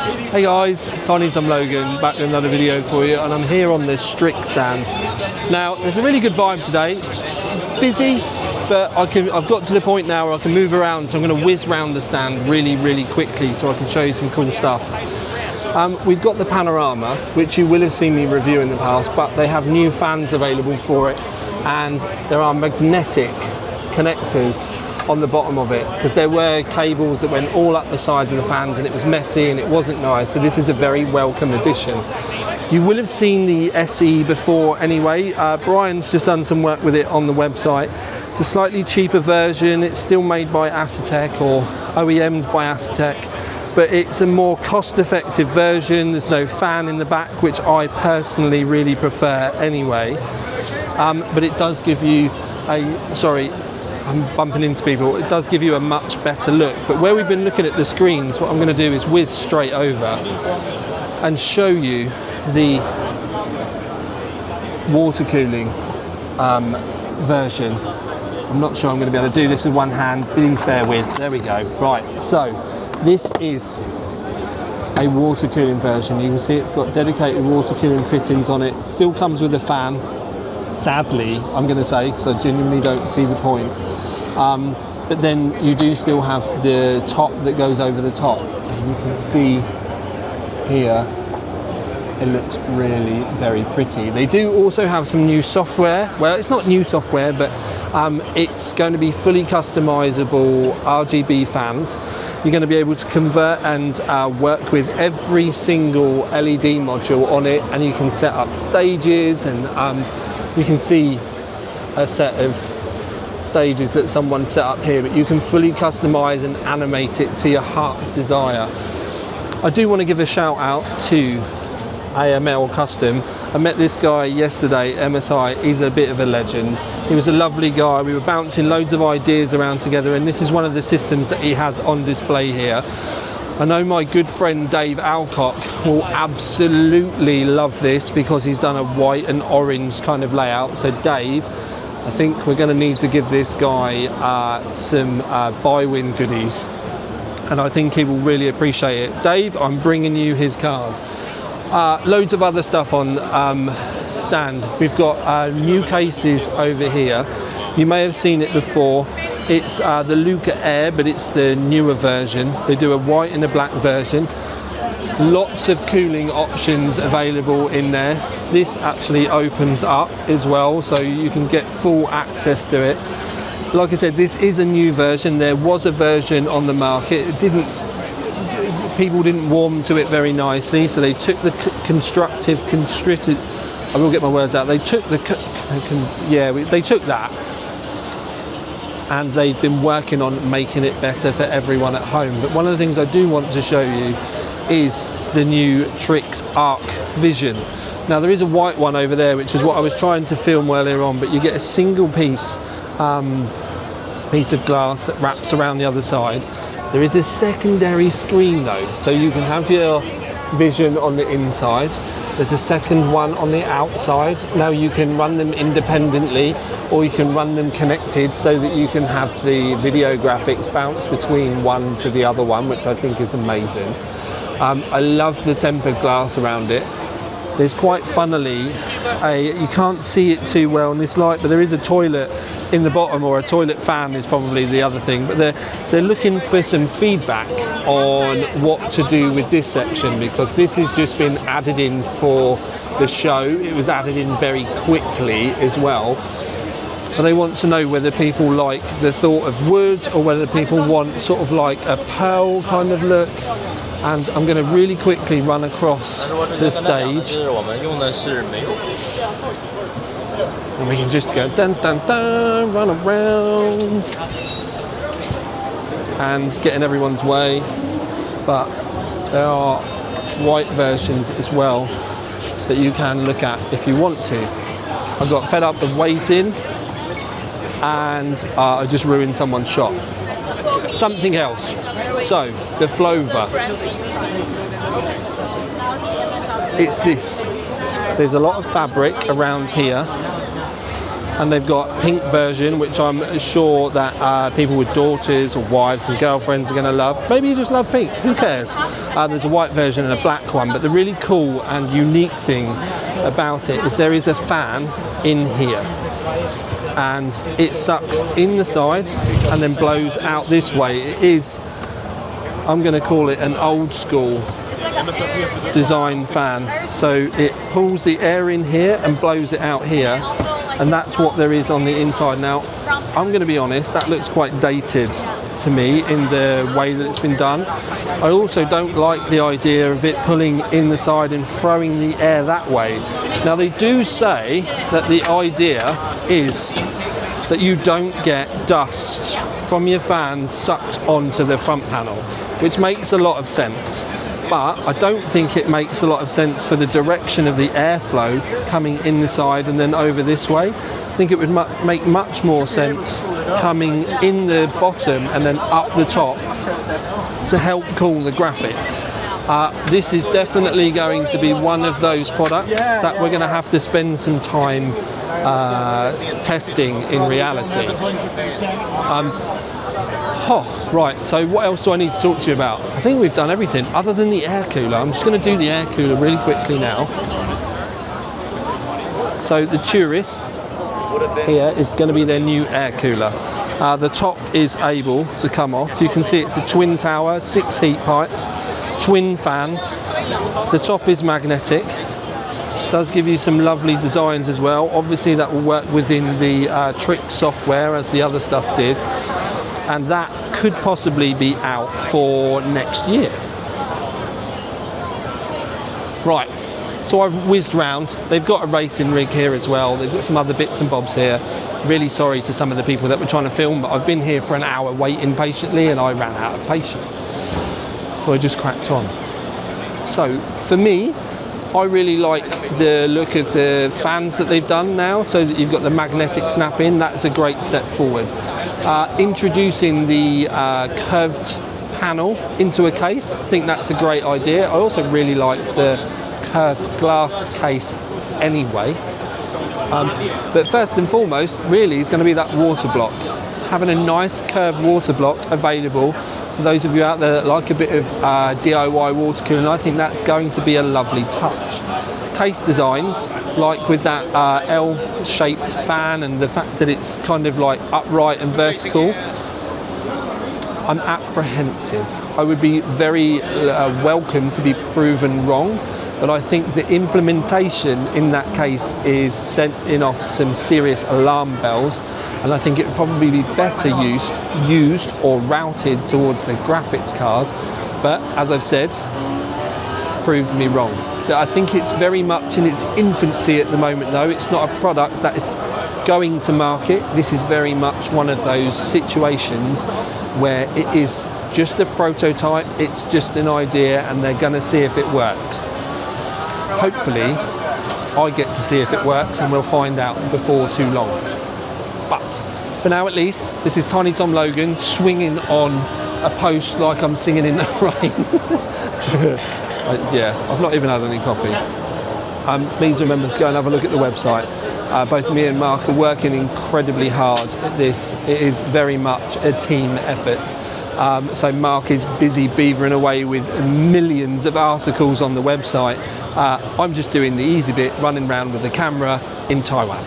Hey guys, it's Tiny I'm Logan, back with another video for you, and I'm here on this Trixs stand. Now, there's a really good vibe today. It's busy, but I've got to the point now where I can move around, so I'm going to whiz round the stand really quickly so I can show you some cool stuff. We've got the panorama, which you will have seen me review in the past, but they have new fans available for it, and there are magnetic connectors on the bottom of it, because there were cables that went all up the sides of the fans and it was messy and it wasn't nice, so this is a very welcome addition. You will have seen the SE before anyway. Brian's just done some work with it on the website. It's a slightly cheaper version, it's still made by Acetec or OEM'd by Acetec, but it's a more cost-effective version. There's no fan in the back, which I personally really prefer anyway, but it does give you I'm bumping into people. It does give you a much better look. But where we've been looking at the screens, what I'm going to do is whiz straight over and show you the water cooling version. I'm not sure I'm going to be able to do this with one hand. Please bear with. There we go. Right, so this is a water cooling version. You can see it's got dedicated water cooling fittings on it. Still comes with a fan. Sadly, I'm going to say, because I genuinely don't see the point. But then you do still have the top that goes over the top. And you can see here, it looks really very pretty. They do also have some new software. Well, it's not new software, but it's going to be fully customizable RGB fans. You're going to be able to convert and work with every single LED module on it, and you can set up stages, and you can see a set of stages that someone set up here, but you can fully customize and animate it to your heart's desire. I do want to give a shout out to AML Custom. I met this guy yesterday, MSI. He's a bit of a legend. He was a lovely guy. We were bouncing loads of ideas around together, and this is one of the systems that he has on display here. I know my good friend Dave Alcock will absolutely love this, because he's done a white and orange kind of layout. So Dave, I think we're going to need to give this guy some buy-win goodies, and I think he will really appreciate it. Dave, I'm bringing you his card. Loads of other stuff on stand. We've got new cases over here. You may have seen it before. It's the Luca Air, but it's the newer version. They do a white and a black version. Lots of cooling options available in there. This actually opens up as well, so you can get full access to it. Like I said, this is a new version. There was a version on the market. People didn't warm to it very nicely, so they took the constricted. I will get my words out. They took they took that, and they've been working on making it better for everyone at home. But one of the things I do want to show you is the new Trixs Arc Vision. Now, there is a white one over there, which is what I was trying to film earlier on, but you get a single piece of glass that wraps around the other side. There is a secondary screen though, so you can have your vision on the inside. There's a second one on the outside. Now, you can run them independently, or you can run them connected, so that you can have the video graphics bounce between one to the other one, which I think is amazing. I love the tempered glass around it. There's quite funnily you can't see it too well in this light, but there is a toilet in the bottom, or a toilet fan is probably the other thing, but they're looking for some feedback on what to do with this section, because this has just been added in for the show. It was added in very quickly as well, and they want to know whether people like the thought of wood, or whether people want sort of like a pearl kind of look. And I'm going to really quickly run across the stage, and we can just go dun dun dun, run around and get in everyone's way. But there are white versions as well that you can look at if you want to. I got fed up of waiting, and I just ruined someone's shot. Something else. So, the Clover. It's this. There's a lot of fabric around here, And they've got a pink version, which I'm sure that people with daughters or wives and girlfriends are going to love. Maybe you just love pink, who cares? There's a white version and a black one, but the really cool and unique thing about it is there is a fan in here, and it sucks in the side and then blows out this way. It is, I'm going to call it an old school design fan. So it pulls the air in here and blows it out here, and that's what there is on the inside. Now, I'm going to be honest, that looks quite dated to me in the way that it's been done. I also don't like the idea of it pulling in the side and throwing the air that way. Now, they do say that the idea is that you don't get dust from your fan sucked onto the front panel, which makes a lot of sense. But I don't think it makes a lot of sense for the direction of the airflow coming in the side and then over this way. I think it would make much more sense coming in the bottom and then up the top to help cool the graphics. This is definitely going to be one of those products that we're going to have to spend some time testing in reality. Right, so what else do I need to talk to you about? I think we've done everything other than the air cooler. I'm just going to do the air cooler really quickly now. So the Turris here is going to be their new air cooler. The top is able to come off. You can see it's a twin tower, 6 heat pipes, twin fans. The top is magnetic. Does give you some lovely designs as well. Obviously that will work within the Trixs software as the other stuff did. And that could possibly be out for next year. Right, so I've whizzed round. They've got a racing rig here as well. They've got some other bits and bobs here. Really sorry to some of the people that were trying to film, but I've been here for an hour waiting patiently and I ran out of patience. So I just cracked on. So for me, I really like the look of the fans that they've done now, so that you've got the magnetic snap in. That's a great step forward. Introducing the curved panel into a case, I think that's a great idea. I also really like the curved glass case anyway. But first and foremost, really, is going to be that water block. Having a nice curved water block available. So those of you out there that like a bit of DIY water cooling, I think that's going to be a lovely touch. Case designs, like with that L-shaped fan and the fact that it's kind of like upright and vertical, I'm apprehensive. I would be very welcome to be proven wrong, but I think the implementation in that case is setting off some serious alarm bells, and I think it would probably be better used or routed towards the graphics card. But as I've said, proved me wrong. I think it's very much in its infancy at the moment though. It's not a product that is going to market. This is very much one of those situations where it is just a prototype, it's just an idea, and they're going to see if it works. Hopefully I get to see if it works and we'll find out before too long. But for now at least, this is Tiny Tom Logan swinging on a post like I'm singing in the rain. Yeah, I've not even had any coffee. Please remember to go and have a look at the website. Both me and Mark are working incredibly hard at this. It is very much a team effort. So Mark is busy beavering away with millions of articles on the website. I'm just doing the easy bit, running around with the camera in Taiwan.